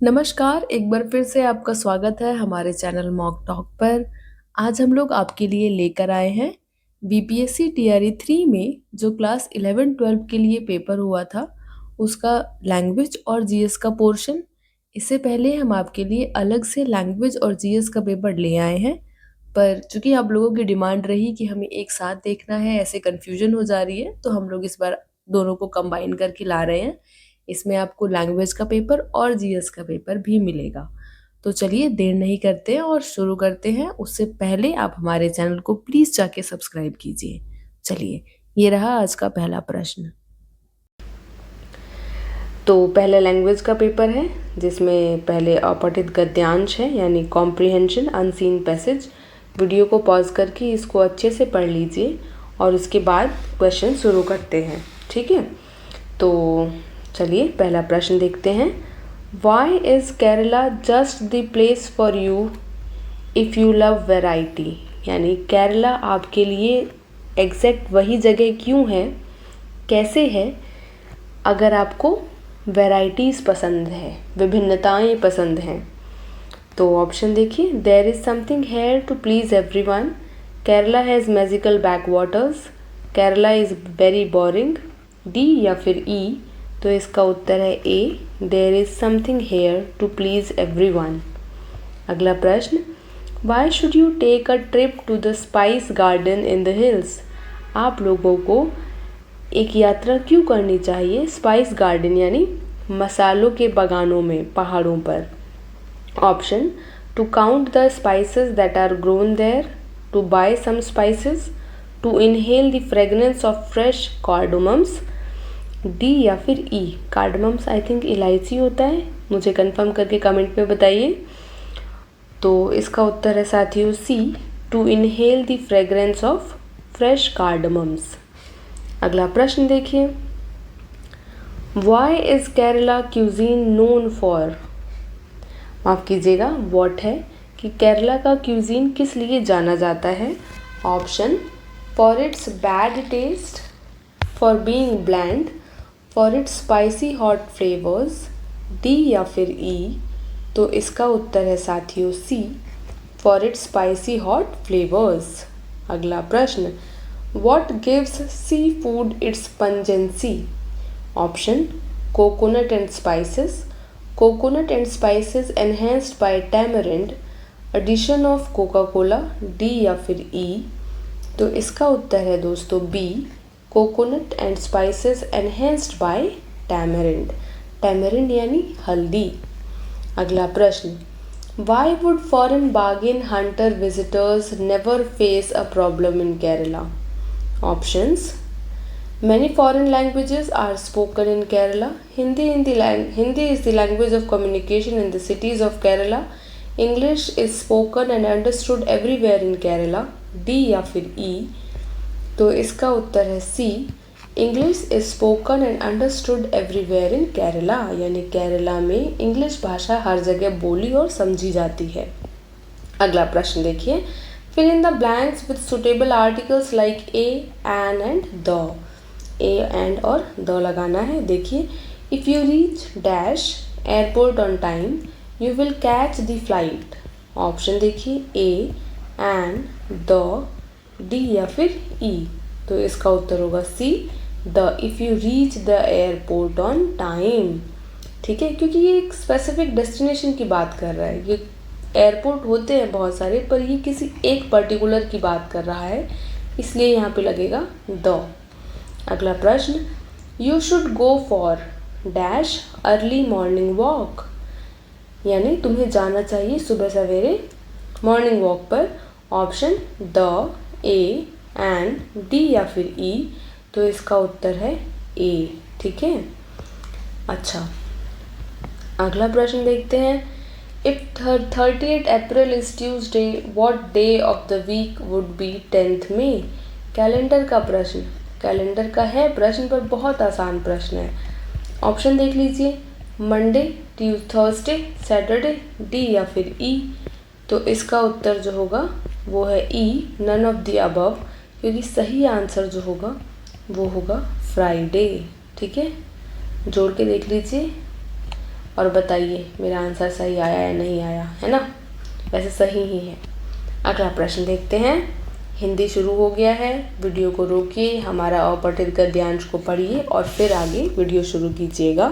नमस्कार, एक बार फिर से आपका स्वागत है हमारे चैनल मॉक टॉक पर। आज हम लोग आपके लिए लेकर आए हैं बीपीएससी टीआरई 3 में जो क्लास 11-12 के लिए पेपर हुआ था, उसका लैंग्वेज और जीएस का पोर्शन। इससे पहले हम आपके लिए अलग से लैंग्वेज और जीएस का पेपर ले आए हैं, पर चूंकि आप लोगों की डिमांड रही कि हमें एक साथ देखना है, ऐसे कन्फ्यूजन हो जा रही है, तो हम लोग इस बार दोनों को कंबाइन करके ला रहे हैं। इसमें आपको लैंग्वेज का पेपर और जीएस का पेपर भी मिलेगा। तो चलिए देर नहीं करते हैं और शुरू करते हैं। उससे पहले आप हमारे चैनल को प्लीज जाके सब्सक्राइब कीजिए। चलिए, ये रहा आज का पहला प्रश्न। तो पहले लैंग्वेज का पेपर है, जिसमें पहले अपठित गद्यांश है यानी कॉम्प्रिहेंशन अनसीन पैसेज। वीडियो को पॉज करके इसको अच्छे से पढ़ लीजिए और उसके बाद क्वेश्चन शुरू करते हैं। ठीक है, तो चलिए पहला प्रश्न देखते हैं। Why is Kerala just the place for you if you love variety, यानी केरला आपके लिए एग्जैक्ट वही जगह क्यों है, कैसे है, अगर आपको वैराइटीज़ पसंद है, विभिन्नताएं पसंद हैं। तो ऑप्शन देखिए, there is something here to please everyone, Kerala has magical backwaters, Kerala is very boring, D या फिर ई। तो इसका उत्तर है A, there is something here to please everyone. अगला प्रश्न, why should you take a trip to the spice garden in the hills, आप लोगों को एक यात्रा क्यों करनी चाहिए स्पाइस गार्डन यानी मसालों के बागानों में पहाड़ों पर। Option, to count the spices that are grown there, to buy some spices, to inhale the fragrance of fresh cardamoms, D या फिर ई। कार्डमम्स आई थिंक इलायची होता है, मुझे कंफर्म करके कमेंट में बताइए। तो इसका उत्तर है साथियों C, to inhale the fragrance of fresh cardamoms. अगला प्रश्न देखिए, why is Kerala cuisine known for, माफ़ कीजिएगा वॉट है कि केरला का क्यूजीन किस लिए जाना जाता है। Option, for its bad taste, for being bland, for its spicy hot flavours, D या फिर ई। तो इसका उत्तर है साथियों C, for its spicy hot flavours. अगला प्रश्न, what gives seafood its pungency. Option, coconut and spices, coconut and spices enhanced by tamarind, addition of Coca Cola, D या फिर ई। तो इसका उत्तर है दोस्तों B, coconut and spices enhanced by tamarind. Tamarind यानी हल्दी। अगला प्रश्न, why would foreign bargain Hunter visitors never face a problem in Kerala. Options, many foreign languages are spoken in Kerala. Hindi is the language of communication in the cities of Kerala. English is spoken and understood everywhere in Kerala. D या फिर E। तो इसका उत्तर है C, English is spoken and understood everywhere in Kerala, यानी केरला में English भाषा हर जगह बोली और समझी जाती है। अगला प्रश्न देखिए, fill in the blanks with suitable articles like a, an and the. A and और द लगाना है। देखिए, if you reach dash airport on time you will catch the flight. Option देखिए, ए, एन, द, डी या फिर E. तो इसका उत्तर होगा C, the, if you reach the airport on time. ठीक है, क्योंकि ये एक स्पेसिफिक डेस्टिनेशन की बात कर रहा है। ये एयरपोर्ट होते हैं बहुत सारे, पर ये किसी एक पर्टिकुलर की बात कर रहा है, इसलिए यहाँ पे लगेगा द। अगला प्रश्न, you should go for dash early morning walk, यानी तुम्हें जाना चाहिए सुबह सवेरे मॉर्निंग वॉक पर। Option, the, a, an, D या फिर ई। तो इसका उत्तर है ए। ठीक है, अच्छा अगला प्रश्न देखते हैं, if 30th April is Tuesday what day of the week would be 10th May. Calendar का प्रश्न, कैलेंडर का है प्रश्न पर बहुत आसान प्रश्न है। ऑप्शन देख लीजिए, मंडे, थर्सडे, सैटरडे, डी या फिर ई। तो इसका उत्तर जो होगा वो है ई, नन ऑफ द अबव, क्योंकि सही आंसर जो होगा वो होगा फ्राइडे। ठीक है, जोड़ के देख लीजिए, और बताइए मेरा आंसर सही आया या नहीं आया, है ना? वैसे सही ही है। अगला प्रश्न देखते हैं। हिंदी शुरू हो गया है, वीडियो को रोकिए, हमारा अपठित गद्यांश को पढ़िए और फिर आगे वीडियो शुरू कीजिएगा।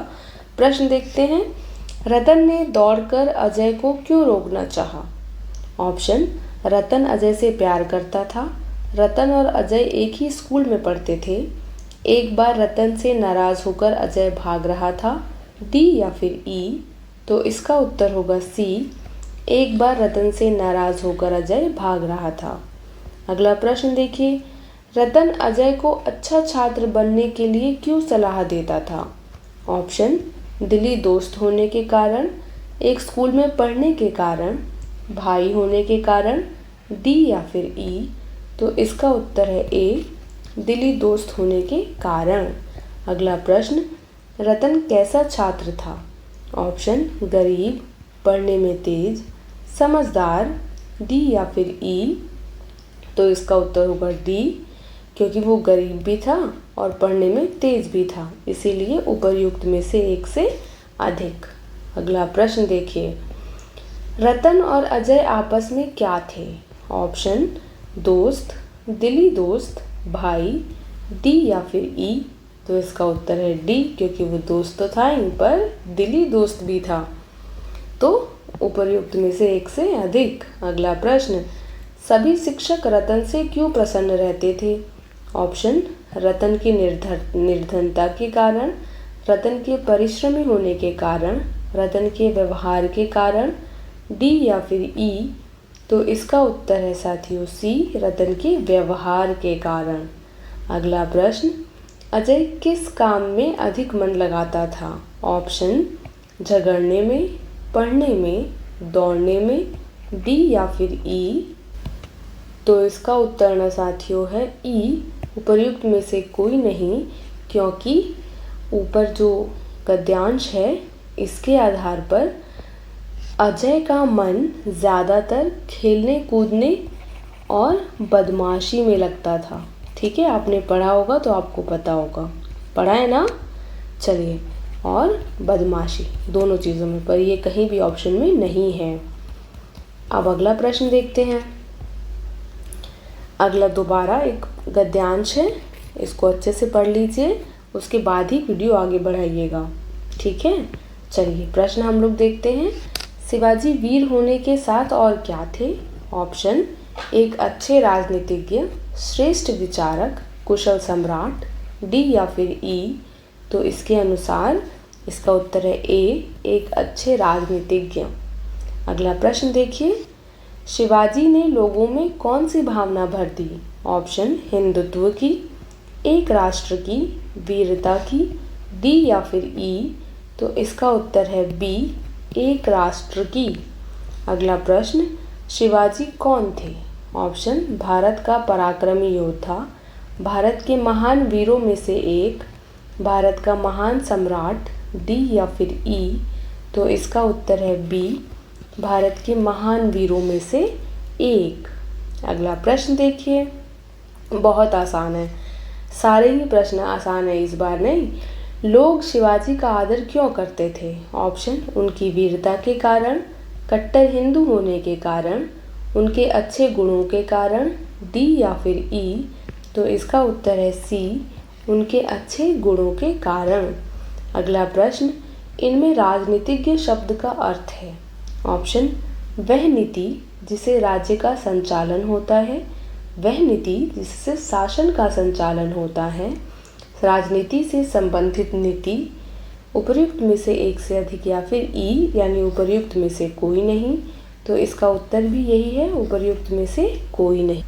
प्रश्न देखते हैं। रतन ने दौड़कर अजय को क्यों रोकना चाहा? ऑप्शन, रतन अजय से प्यार करता था। रतन और अजय एक ही स्कूल में पढ़ते थे। एक बार रतन से नाराज होकर अजय भाग रहा था। डी या फिर ई? तो इसका उत्तर होगा सी, एक बार रतन से नाराज होकर अजय भाग रहा था। अगला प्रश्न देखिए। रतन अजय को अच्छा छात्र बनने के लिए क्यों सलाह देता था? ऑप्शन, दिली दोस्त होने के कारण, एक स्कूल में पढ़ने के कारण, भाई होने के कारण, डी या फिर ई? तो इसका उत्तर है ए, दिली दोस्त होने के कारण। अगला प्रश्न। रतन कैसा छात्र था? ऑप्शन, गरीब, पढ़ने में तेज, समझदार, डी या फिर ई? तो इसका उत्तर होगा डी, क्योंकि वो गरीब भी था और पढ़ने में तेज भी था, इसीलिए उपर्युक्त में से एक से अधिक। अगला प्रश्न देखिए। रतन और अजय आपस में क्या थे? ऑप्शन, दोस्त, दिली दोस्त, भाई, डी या फिर ई? तो इसका उत्तर है डी, क्योंकि वो दोस्त तो था ही पर दिली दोस्त भी था, तो उपर्युक्त में से एक से अधिक। अगला प्रश्न। सभी शिक्षक रतन से क्यों प्रसन्न रहते थे? ऑप्शन, रतन की निर्धनता के कारण, रतन के परिश्रमी होने के कारण, रतन के व्यवहार के कारण, डी या फिर ई? तो इसका उत्तर है साथियों सी, रतन के व्यवहार के कारण। अगला प्रश्न। अजय किस काम में अधिक मन लगाता था? ऑप्शन, झगड़ने में, पढ़ने में, दौड़ने में, डी या फिर ई? तो इसका उत्तर ना साथियों है ई, उपर्युक्त में से कोई नहीं, क्योंकि ऊपर जो गद्यांश है इसके आधार पर अजय का मन ज़्यादातर खेलने कूदने और बदमाशी में लगता था। ठीक है, आपने पढ़ा होगा तो आपको पता होगा, पढ़ा है ना? चलिए, और बदमाशी दोनों चीज़ों में, पर ये कहीं भी ऑप्शन में नहीं है। अब अगला प्रश्न देखते हैं। अगला दोबारा एक गद्यांश है, इसको अच्छे से पढ़ लीजिए, उसके बाद ही वीडियो आगे बढ़ाइएगा। ठीक है, चलिए प्रश्न हम लोग देखते हैं। शिवाजी वीर होने के साथ और क्या थे? ऑप्शन, एक अच्छे राजनीतिज्ञ, श्रेष्ठ विचारक, कुशल सम्राट, डी या फिर ई? तो इसके अनुसार इसका उत्तर है ए, एक अच्छे राजनीतिज्ञ। अगला प्रश्न देखिए। शिवाजी ने लोगों में कौन सी भावना भर दी? ऑप्शन, हिंदुत्व की, एक राष्ट्र की, वीरता की, डी या फिर ई? तो इसका उत्तर है बी, एक राष्ट्र की। अगला प्रश्न। शिवाजी कौन थे? ऑप्शन, भारत का पराक्रमी योद्धा, भारत के महान वीरों में से एक, भारत का महान सम्राट, डी या फिर ई? तो इसका उत्तर है बी, भारत के महान वीरों में से एक। अगला प्रश्न देखिए, बहुत आसान है, सारे ही प्रश्न आसान है इस बार नहीं। लोग शिवाजी का आदर क्यों करते थे? ऑप्शन, उनकी वीरता के कारण, कट्टर हिंदू होने के कारण, उनके अच्छे गुणों के कारण, डी या फिर ई? तो इसका उत्तर है सी, उनके अच्छे गुणों के कारण। अगला प्रश्न। इनमें राजनीतिज्ञ शब्द का अर्थ है। ऑप्शन, वह नीति जिसे राज्य का संचालन होता है, वह नीति जिससे शासन का संचालन होता है, राजनीति से संबंधित नीति, उपर्युक्त में से एक से अधिक या फिर ई यानी उपर्युक्त में से कोई नहीं। तो इसका उत्तर भी यही है, उपर्युक्त में से कोई नहीं,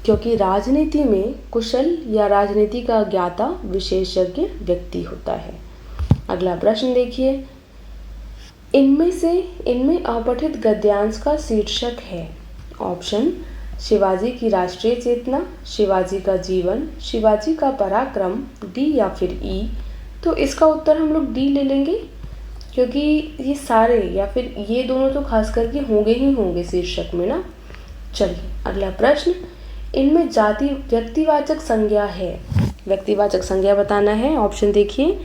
क्योंकि राजनीति में कुशल या राजनीति का ज्ञाता विशेषज्ञ व्यक्ति होता है। अगला प्रश्न देखिए। इनमें अपठित गद्यांश का शीर्षक है। ऑप्शन, शिवाजी की राष्ट्रीय चेतना, शिवाजी का जीवन, शिवाजी का पराक्रम, डी या फिर ई? तो इसका उत्तर हम लोग डी ले लेंगे, क्योंकि ये सारे या फिर ये दोनों तो खास करके होंगे ही होंगे शीर्षक में ना। चलिए अगला प्रश्न। इनमें जाति व्यक्तिवाचक संज्ञा है, व्यक्तिवाचक संज्ञा बताना है। ऑप्शन देखिए,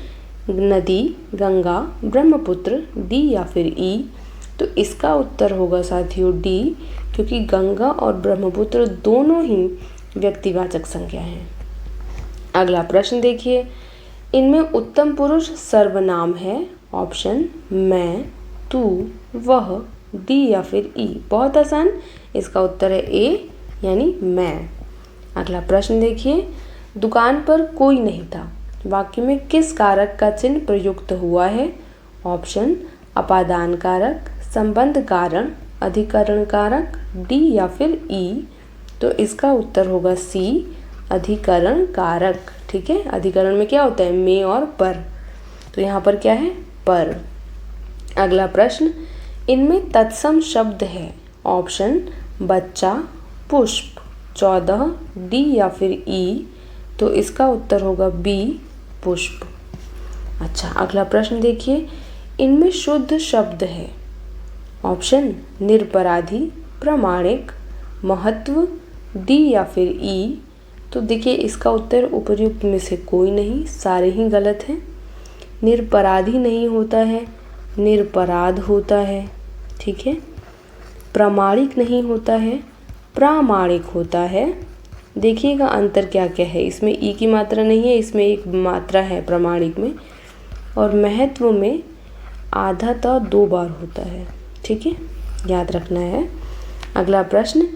नदी, गंगा, ब्रह्मपुत्र, डी या फिर ई। तो इसका उत्तर होगा साथियों डी, क्योंकि गंगा और ब्रह्मपुत्र दोनों ही व्यक्तिवाचक संज्ञा हैं। अगला प्रश्न देखिए, इनमें उत्तम पुरुष सर्वनाम है। ऑप्शन मैं, तू, वह, डी या फिर ई। बहुत आसान, इसका उत्तर है ए यानी मैं। अगला प्रश्न देखिए, दुकान पर कोई नहीं था, वाक्य में किस कारक का चिन्ह प्रयुक्त हुआ है? ऑप्शन अपादान कारक, संबंध कारण, अधिकरण कारक, डी या फिर ई। तो इसका उत्तर होगा सी, अधिकरण कारक। ठीक है, अधिकरण में क्या होता है? में और पर। तो यहाँ पर क्या है? पर। अगला प्रश्न, इनमें तत्सम शब्द है। ऑप्शन बच्चा, पुष्प, 14, डी या फिर ई। तो इसका उत्तर होगा बी, पुष्प। अच्छा, अगला प्रश्न देखिए, इनमें शुद्ध शब्द है। ऑप्शन निरपराधी, प्रामाणिक, महत्व, डी या फिर ई। तो देखिए इसका उत्तर उपर्युक्त में से कोई नहीं, सारे ही गलत हैं। निरपराधी नहीं होता है, निरपराध होता है। ठीक है, प्रामाणिक नहीं होता है, प्रामाणिक होता है। देखिएगा अंतर क्या क्या है, इसमें ई की मात्रा नहीं है, इसमें एक मात्रा है प्रामाणिक में। और महत्व में आधा त 2 बार होता है। ठीक है, याद रखना है। अगला प्रश्न,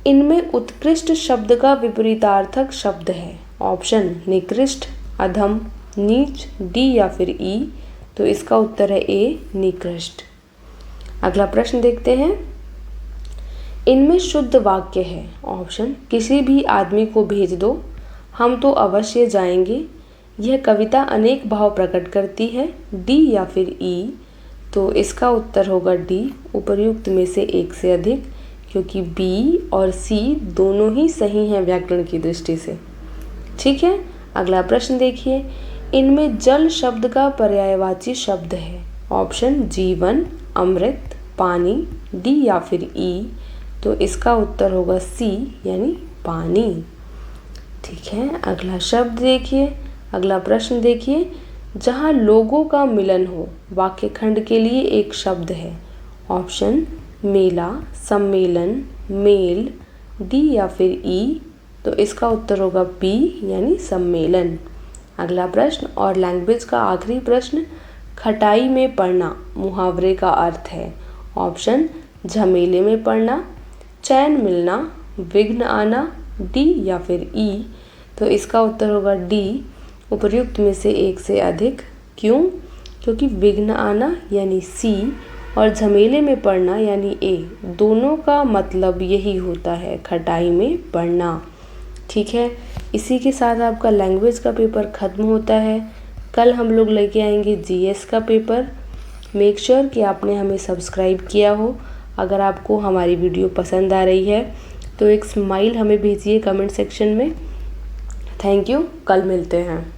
इनमें उत्कृष्ट शब्द का विपरीतार्थक शब्द है। ऑप्शन निकृष्ट, अधम, नीच, डी या फिर ई। तो इसका उत्तर है ए, निकृष्ट। अगला प्रश्न देखते हैं, इनमें शुद्ध वाक्य है। ऑप्शन किसी भी आदमी को भेज दो, हम तो अवश्य जाएंगे, यह कविता अनेक भाव प्रकट करती है, डी या फिर ई। तो इसका उत्तर होगा डी, उपर्युक्त में से एक से अधिक, क्योंकि बी और सी दोनों ही सही हैं व्याकरण की दृष्टि से। ठीक है, अगला प्रश्न देखिए, इनमें जल शब्द का पर्यायवाची शब्द है। ऑप्शन जीवन, अमृत, पानी, डी या फिर ई। तो इसका उत्तर होगा सी यानी पानी। ठीक है, अगला शब्द देखिए, अगला प्रश्न देखिए, जहाँ लोगों का मिलन हो, वाक्य खंड के लिए एक शब्द है। ऑप्शन मेला, सम्मेलन, मेल, डी या फिर ई। तो इसका उत्तर होगा बी यानी सम्मेलन। अगला प्रश्न और लैंग्वेज का आखिरी प्रश्न, खटाई में पड़ना मुहावरे का अर्थ है। ऑप्शन झमेले में पड़ना, चैन मिलना, विघ्न आना, डी या फिर ई। तो इसका उत्तर होगा डी, उपर्युक्त में से एक से अधिक। क्यों? क्योंकि विघ्न आना यानी सी और झमेले में पड़ना यानी ए, दोनों का मतलब यही होता है, खटाई में पड़ना। ठीक है, इसी के साथ आपका लैंग्वेज का पेपर ख़त्म होता है। कल हम लोग लेके आएंगे जीएस का पेपर। मेक श्योर कि आपने हमें सब्सक्राइब किया हो। अगर आपको हमारी वीडियो पसंद आ रही है तो एक स्माइल हमें भेजिए कमेंट सेक्शन में। थैंक यू, कल मिलते हैं।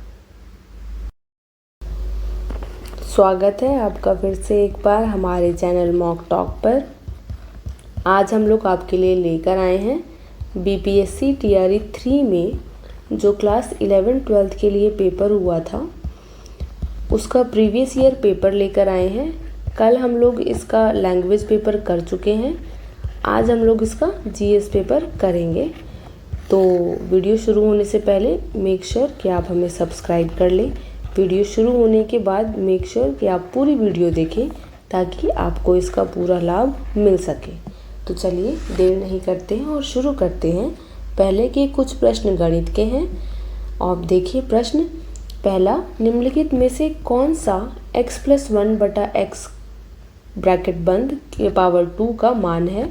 स्वागत है आपका फिर से एक बार हमारे चैनल मॉक टॉक पर। आज हम लोग आपके लिए लेकर आए हैं बीपीएससी टीआरई 3 में जो क्लास 11-12 के लिए पेपर हुआ था उसका प्रीवियस ईयर पेपर लेकर आए हैं। कल हम लोग इसका लैंग्वेज पेपर कर चुके हैं, आज हम लोग इसका जीएस पेपर करेंगे। तो वीडियो शुरू होने से पहले मेक श्योर कि आप हमें सब्सक्राइब कर लें। वीडियो शुरू होने के बाद मेक श्योर कि आप पूरी वीडियो देखें ताकि आपको इसका पूरा लाभ मिल सके। तो चलिए देर नहीं करते हैं और शुरू करते हैं। पहले के कुछ प्रश्न गणित के हैं। आप देखिए प्रश्न पहला, निम्नलिखित में से कौन सा x+1/x ब्रैकेट बंद के पावर 2 का मान है?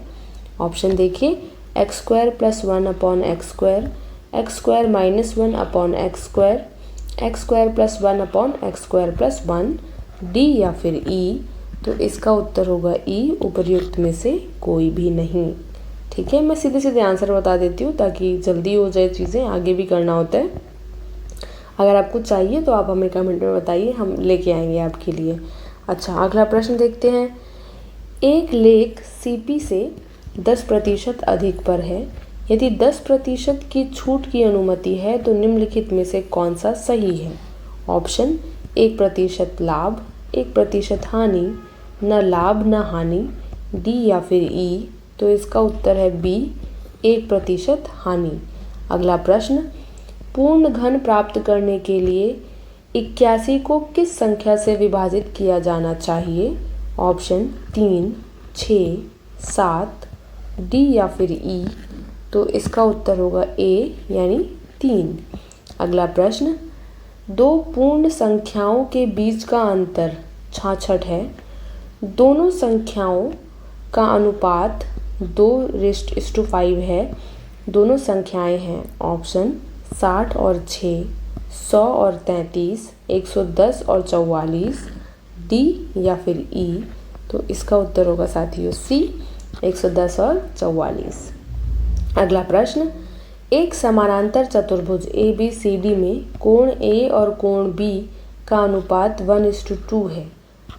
ऑप्शन देखिए, x² + 1/x², x² - 1/x², x² + 1/x² + 1, D या फिर ई। तो इसका उत्तर होगा ई, उपर्युक्त में से कोई भी नहीं। ठीक है, मैं सीधे सीधे आंसर बता देती हूँ ताकि जल्दी हो जाए, चीज़ें आगे भी करना होता है। अगर आपको चाहिए तो आप हमें कमेंट में बताइए, हम लेके आएंगे आपके लिए। अच्छा, अगला प्रश्न देखते हैं। एक लेख सीपी से 10% अधिक पर है। यदि 10% की छूट की अनुमति है तो निम्नलिखित में से कौन सा सही है? ऑप्शन 1% लाभ, 1% हानि, न लाभ न हानि, डी या फिर ई। तो इसका उत्तर है बी, 1% हानि। अगला प्रश्न, पूर्ण घन प्राप्त करने के लिए 81 को किस संख्या से विभाजित किया जाना चाहिए? ऑप्शन 3, 6, 7, डी या फिर ई। तो इसका उत्तर होगा ए यानी 3। अगला प्रश्न, दो पूर्ण संख्याओं के बीच का अंतर 66 है। दोनों संख्याओं का अनुपात 2:5 है। दोनों संख्याएं हैं ऑप्शन 60 और 6, 100 और 33, 110 और 44, डी या फिर ई। तो इसका उत्तर होगा साथियों सी, 110 और 44। अगला प्रश्न, एक समानांतर चतुर्भुज ABCD में कोण A और कोण B का अनुपात 1:2 है।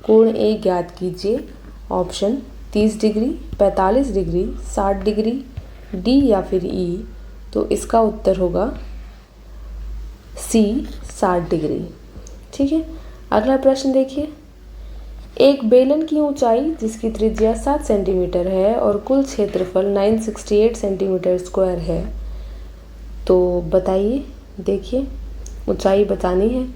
कोण A ज्ञात कीजिए। Option 30 degree, 45 degree, 60 degree, D या फिर ई। तो इसका उत्तर होगा सी, 60 डिग्री। ठीक है। अगला प्रश्न देखिए, एक बेलन की ऊंचाई जिसकी त्रिज्या 7 सेंटीमीटर है और कुल क्षेत्रफल 968 सेंटीमीटर स्क्वायर है। तो बताइए, देखिए ऊंचाई बतानी है।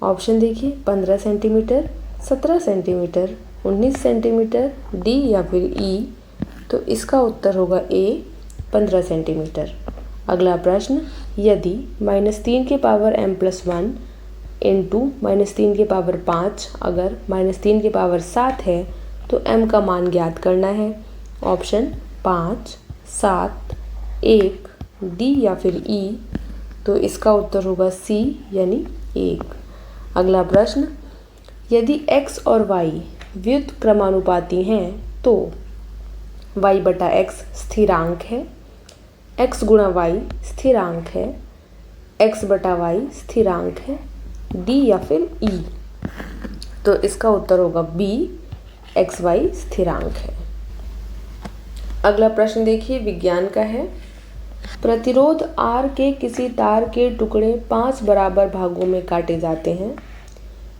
ऑप्शन देखिए 15 सेंटीमीटर, 17 सेंटीमीटर, 19 सेंटीमीटर, डी या फिर ई। तो इसका उत्तर होगा ए, 15 सेंटीमीटर। अगला प्रश्न, यदि -3 के पावर m+1 इंटू -3 के पावर 5 अगर -3 के पावर 7 है तो m का मान ज्ञात करना है। ऑप्शन 5, 7, 1, डी या फिर ई। तो इसका उत्तर होगा सी यानी 1। अगला प्रश्न, यदि x और y व्युत्क्रमानुपाती क्रमानुपाती हैं तो y/x स्थिरांक है, x गुणा y स्थिरांक है, x/y स्थिरांक है, डी या फिर ई। तो इसका उत्तर होगा बी, xy स्थिरांक है। अगला प्रश्न देखिए, विज्ञान का है। प्रतिरोध R के किसी तार के टुकड़े 5 बराबर भागों में काटे जाते हैं।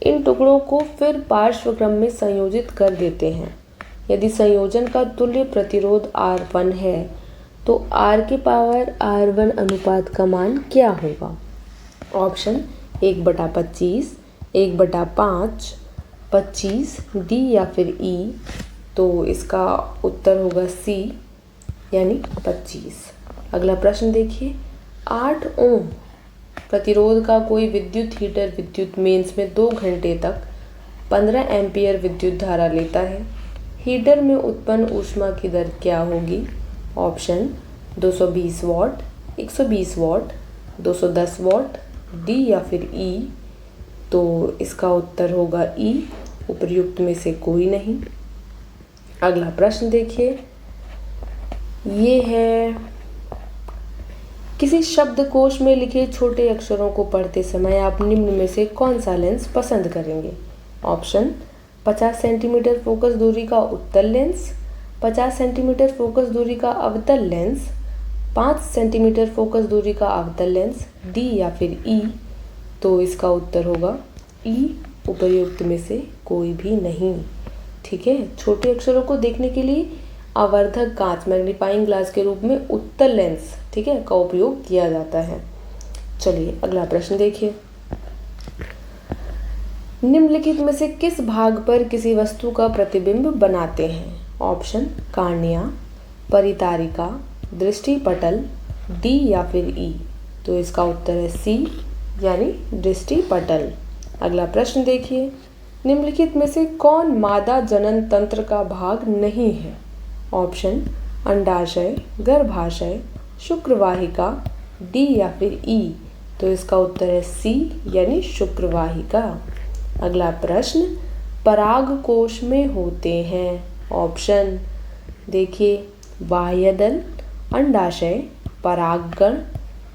इन टुकड़ों को फिर पार्श्व क्रम में संयोजित कर देते हैं। यदि संयोजन का तुल्य प्रतिरोध R1 है तो R के पावर R1 अनुपात का मान क्या होगा? ऑप्शन 1/25, 1/5, 25, डी या फिर ई। तो इसका उत्तर होगा सी यानी 25। अगला प्रश्न देखिए, 8 ओम प्रतिरोध का कोई विद्युत हीटर विद्युत मेंस में 2 घंटे तक 15 एम्पियर विद्युत धारा लेता है। हीटर में उत्पन्न ऊष्मा की दर क्या होगी? Option 220 what, 120 what, 210 what, D या फिर ई। तो इसका उत्तर होगा ई, उपर्युक्त में से कोई नहीं। अगला प्रश्न देखिए, ये है, किसी शब्दकोश में लिखे छोटे अक्षरों को पढ़ते समय आप निम्न में से कौन सा लेंस पसंद करेंगे? ऑप्शन 50 सेंटीमीटर फोकस दूरी का उत्तल लेंस, 50 सेंटीमीटर फोकस दूरी का अवतल लेंस, 5 सेंटीमीटर फोकस दूरी का अवतल लेंस, डी या फिर ई। तो इसका उत्तर होगा ई, उपर्युक्त में से कोई भी नहीं। ठीक है। छोटे अक्षरों को देखने के लिए आवर्धक कांच मैग्नीफाइंग ग्लास के रूप में उत्तल लेंस, ठीक है, का उपयोग किया जाता है। चलिए अगला प्रश्न देखिए, निम्नलिखित में से किस भाग पर किसी वस्तु का प्रतिबिंब बनाते हैं? ऑप्शन कार्निया, परितारिका, दृष्टिपटल, डी या फिर ई। तो इसका उत्तर है सी यानी दृष्टिपटल। अगला प्रश्न देखिए, निम्नलिखित में से कौन मादा जनन तंत्र का भाग नहीं है? ऑप्शन अंडाशय, गर्भाशय, शुक्रवाहिका, डी या फिर ई। तो इसका उत्तर है सी यानी शुक्रवाहिका। अगला प्रश्न, परागकोश में होते हैं। ऑप्शन देखिए, बाह्यदल, अंडाशय, परागकण,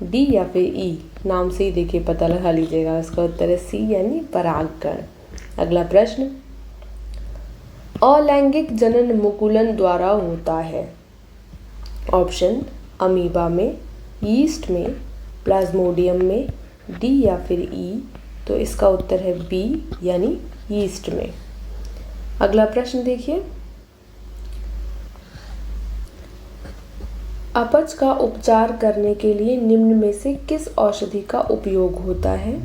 डी या फिर ई। नाम से ही देखिए पता लगा लीजिएगा, इसका उत्तर है सी यानी परागकण। अगला प्रश्न, अलैंगिक जनन मुकुलन द्वारा होता है। ऑप्शन अमीबा में, यीस्ट में, प्लाज्मोडियम में, डी या फिर ई। तो इसका उत्तर है बी यानी ईस्ट में। अगला प्रश्न देखिए, अपच का उपचार करने के लिए निम्न में से किस औषधि का उपयोग होता है?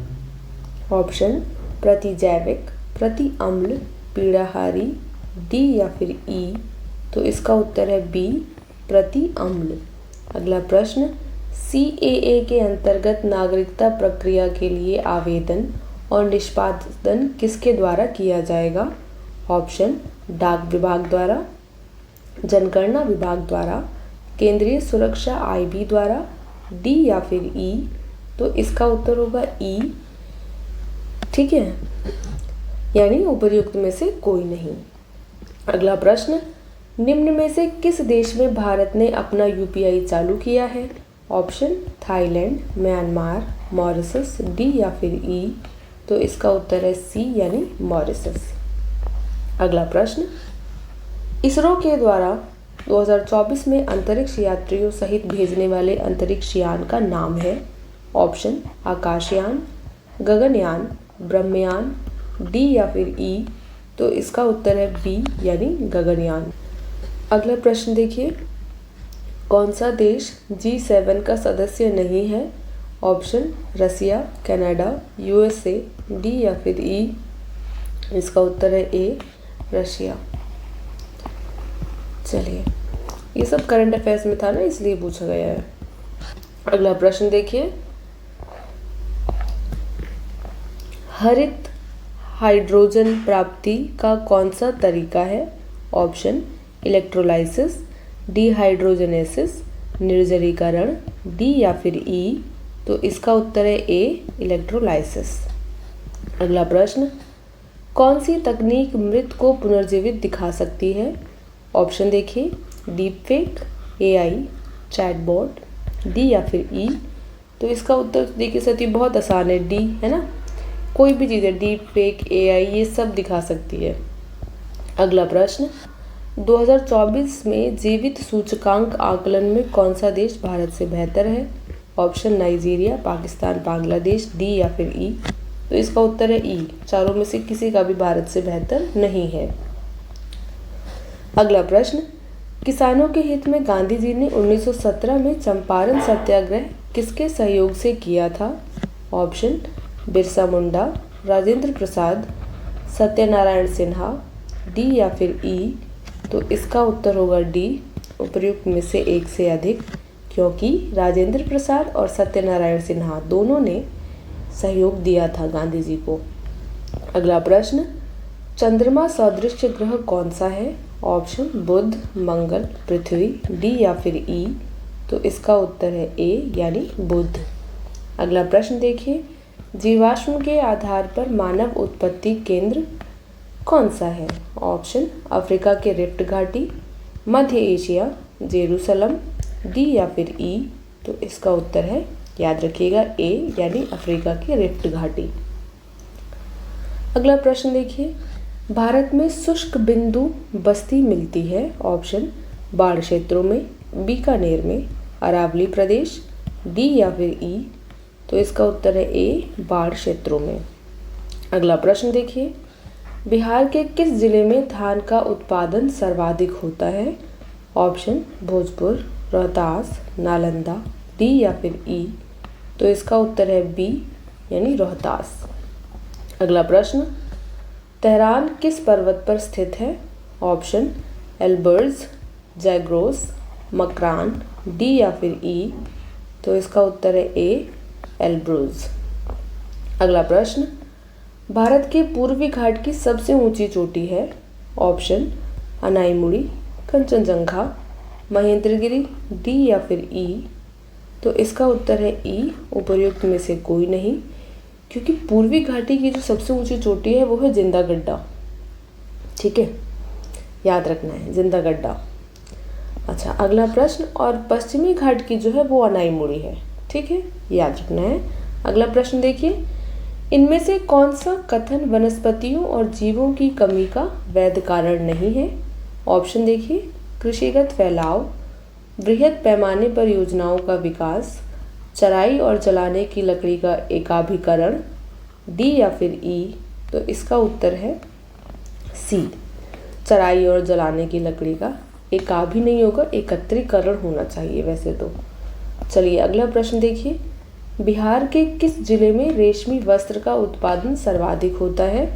ऑप्शन प्रतिजैविक, प्रति अम्ल, पीड़ाहारी, डी या फिर ई। तो इसका उत्तर है बी प्रति अम्ल। अगला प्रश्न, CAA के अंतर्गत नागरिकता प्रक्रिया के लिए आवेदन और निष्पादन किसके द्वारा किया जाएगा? ऑप्शन डाक विभाग द्वारा, जनगणना विभाग द्वारा, केंद्रीय सुरक्षा IB द्वारा, डी या फिर ई। तो इसका उत्तर होगा ई। ठीक है, यानी उपर्युक्त में से कोई नहीं। अगला प्रश्न, निम्न में से किस देश में भारत ने अपना UPI चालू किया है? Option Thailand, Myanmar, Mauritius, D या फिर ई। तो इसका उत्तर है सी यानी मॉरिशस। अगला प्रश्न, इसरो के द्वारा 2024 में अंतरिक्ष यात्रियों सहित भेजने वाले अंतरिक्ष यान का नाम है? ऑप्शन आकाशयान, गगनयान, ब्रह्मयान, डी या फिर ई। तो इसका उत्तर है बी यानी गगनयान। अगला प्रश्न देखिए, कौन सा देश G7 का सदस्य नहीं है? ऑप्शन रसिया, कनाडा, USA, डी या फिर ई। इसका उत्तर है ए रशिया। चलिए, ये सब करंट अफेयर्स में था ना, इसलिए पूछा गया है। अगला प्रश्न देखिए, हरित हाइड्रोजन प्राप्ति का कौन सा तरीका है? ऑप्शन इलेक्ट्रोलाइसिस, डिहाइड्रोजनेसिस, निर्जलीकरण, डी या फिर ई। तो इसका उत्तर है ए इलेक्ट्रोलाइसिस। अगला प्रश्न, कौन सी तकनीक मृत को पुनर्जीवित दिखा सकती है? ऑप्शन देखिए, deep fake, AI, chatbot, D या फिर ई। तो इसका उत्तर देखिए सती बहुत आसान है, डी है ना। कोई भी चीज़ है, डीप फेक, AI, ये सब दिखा सकती है। अगला प्रश्न, 2024 में जीवित सूचकांक आकलन में कौन सा देश भारत से बेहतर है? Option Nigeria, Pakistan, Bangladesh, D या फिर ई। तो इसका उत्तर है ई। चारों में से किसी का भी भारत से बेहतर नहीं है। अगला प्रश्न, किसानों के हित में गांधी जी ने 1917 में चंपारण सत्याग्रह किसके सहयोग से किया था? ऑप्शन बिरसा मुंडा, राजेंद्र प्रसाद, सत्यनारायण सिन्हा, डी या फिर ई। तो इसका उत्तर होगा डी, उपर्युक्त में से एक से अधिक, क्योंकि राजेंद्र प्रसाद और सत्यनारायण सिन्हा दोनों ने सहयोग दिया था गांधी जी को। अगला प्रश्न, चंद्रमा सदृश ग्रह कौन सा है? ऑप्शन बुध, मंगल, पृथ्वी, डी या फिर ई। तो इसका उत्तर है ए यानी बुध। अगला प्रश्न देखिए, जीवाश्म के आधार पर मानव उत्पत्ति केंद्र कौन सा है? ऑप्शन अफ्रीका के रिफ्ट घाटी, मध्य एशिया, जेरूसलम, डी या फिर ई। तो इसका उत्तर है, याद रखिएगा, ए यानी अफ्रीका की रिफ्ट घाटी। अगला प्रश्न देखिए, भारत में शुष्क बिंदु बस्ती मिलती है? ऑप्शन बाढ़ क्षेत्रों में, बीकानेर में, अरावली प्रदेश, डी या फिर ई। तो इसका उत्तर है ए बाढ़ क्षेत्रों में। अगला प्रश्न देखिए, बिहार के किस जिले में धान का उत्पादन सर्वाधिक होता है? ऑप्शन भोजपुर, रोहतास, नालंदा, डी या फिर ई। तो इसका उत्तर है बी यानी रोहतास। अगला प्रश्न, तेहरान किस पर्वत पर स्थित है? ऑप्शन एल्बर्ज, जैग्रोस, मकरान, डी या फिर ई। तो इसका उत्तर है ए एल्ब्रूज। अगला प्रश्न, भारत के पूर्वी घाट की सबसे ऊंची चोटी है? ऑप्शन अनाईमुड़ी, कंचनजंगा, महेंद्रगिरी, डी या फिर ई। तो इसका उत्तर है ई, उपर्युक्त में से कोई नहीं, क्योंकि पूर्वी घाटी की जो सबसे ऊंची चोटी है वो है जिंदा गड्ढा। ठीक है, याद रखना है, जिंदा गड्ढा। अच्छा, अगला प्रश्न, और पश्चिमी घाट की जो है वो अनाईमुड़ी है। ठीक है, याद रखना है। अगला प्रश्न देखिए, इनमें से कौन सा कथन वनस्पतियों और जीवों की कमी का वैध कारण नहीं है? ऑप्शन देखिए, कृषिगत फैलाव, बृहद पैमाने पर योजनाओं का विकास, चराई और जलाने की लकड़ी का एकाभिकरण, डी या फिर ई, तो इसका उत्तर है सी, चराई और जलाने की लकड़ी का। एक आ भी नहीं होगा, एकत्रीकरण होना चाहिए वैसे तो। चलिए अगला प्रश्न देखिए, बिहार के किस जिले में रेशमी वस्त्र का उत्पादन सर्वाधिक होता है?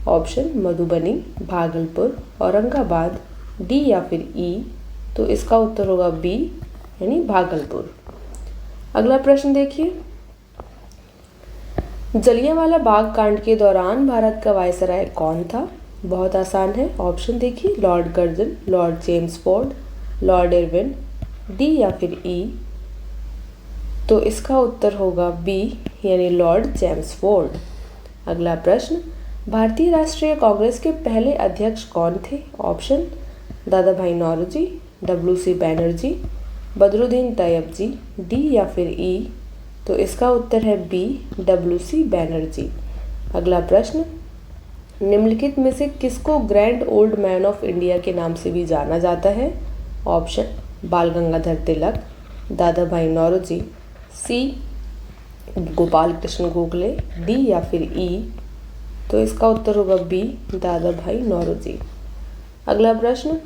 ऑप्शन मधुबनी, भागलपुर, औरंगाबाद, डी या फिर ई, तो इसका उत्तर होगा बी यानी भागलपुर। अगला प्रश्न देखिए, जलियांवाला बाग कांड के दौरान भारत का वायसराय कौन था? बहुत आसान है, ऑप्शन देखिए, Lord Curzon, Lord Chelmsford, Lord Irwin, D या फिर ई, तो इसका उत्तर होगा बी यानी लॉर्ड चेम्सफोर्ड। अगला प्रश्न, भारतीय राष्ट्रीय कांग्रेस के पहले अध्यक्ष कौन थे? ऑप्शन दादा भाई नौरोजी, WC बैनर्जी, बदरुद्दीन तैयब जी, डी या फिर ई, तो इसका उत्तर है बी WC बैनर्जी। अगला प्रश्न, निम्नलिखित में से किसको grand old man of India के नाम से भी जाना जाता है? ऑप्शन बाल गंगाधर तिलक, दादा भाई नौरोजी, सी गोपाल कृष्ण गोखले, डी या फिर ई, तो इसका उत्तर होगा बी दादा भाई नौरोजी। अगला प्रश्न,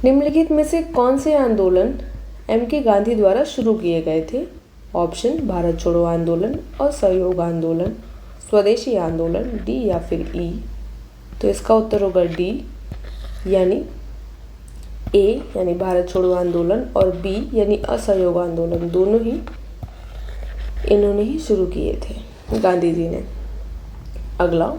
निम्नलिखित में से कौन से आंदोलन MK गांधी द्वारा शुरू किए गए थे? ऑप्शन भारत छोड़ो आंदोलन, असहयोग आंदोलन, स्वदेशी आंदोलन, डी या फिर ई, तो इसका उत्तर होगा डी यानी ए यानी भारत छोड़ो आंदोलन और बी यानी असहयोग आंदोलन, दोनों ही इन्होंने ही शुरू किए थे गांधी जी ने। अगला,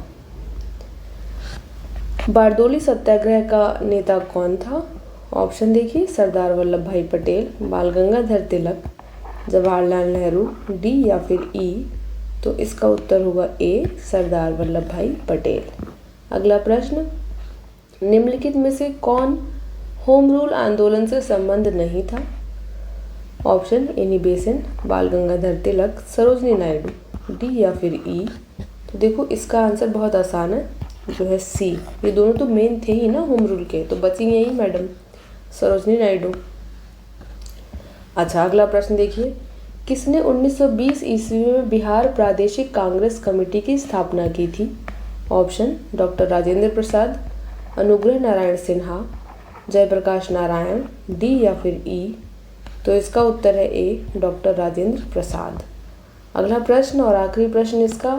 बारदोली सत्याग्रह का नेता कौन था? ऑप्शन देखिए, सरदार वल्लभ भाई पटेल, बाल गंगाधर तिलक, जवाहरलाल नेहरू, डी या फिर ई, तो इसका उत्तर होगा ए सरदार वल्लभ भाई पटेल। अगला प्रश्न, निम्नलिखित में से कौन होम रूल आंदोलन से संबंध नहीं था? ऑप्शन एनी बेसेंट, बाल गंगाधर तिलक, सरोजनी नायडू, डी या फिर ई, तो देखो इसका आंसर बहुत आसान है, जो है सी। ये दोनों तो मेन थे ही ना होम रूल के, तो बची यही मैडम सरोजनी नायडू। अच्छा अगला प्रश्न देखिए, किसने 1920 ईस्वी में बिहार प्रादेशिक कांग्रेस कमेटी की स्थापना की थी? Option doctor Rajendra Prasad, Anugrah Narayan Sinha, Jayaprakash Narayan, D या फिर ई, तो इसका उत्तर है ए डॉक्टर राजेंद्र प्रसाद। अगला प्रश्न और आखिरी प्रश्न इसका,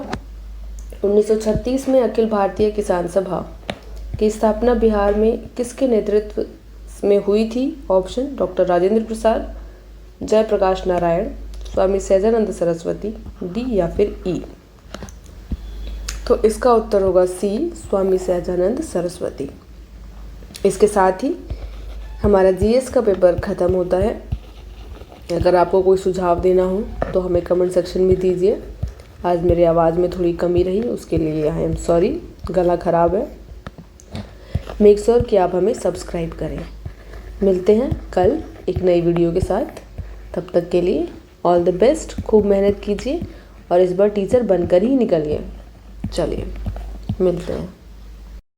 1936 में अखिल भारतीय किसान सभा की स्थापना बिहार में किसके नेतृत्व में हुई थी? Option doctor Rajendra Prasad, Jayaprakash Narayan, Swami Sahajanand Saraswati, D या फिर ई, तो इसका उत्तर होगा सी स्वामी सहजानंद सरस्वती। इसके साथ ही हमारा GS का पेपर ख़त्म होता है। अगर आपको कोई सुझाव देना हो तो हमें कमेंट सेक्शन में दीजिए। आज मेरी आवाज़ में थोड़ी कमी रही, उसके लिए आई एम सॉरी, गला ख़राब है। मेक श्योर कि आप हमें सब्सक्राइब करें। मिलते हैं कल एक नई वीडियो के साथ, तब तक के लिए ऑल द बेस्ट। खूब मेहनत कीजिए और इस बार टीचर बनकर ही निकलिए। चलिए मिलते हैं।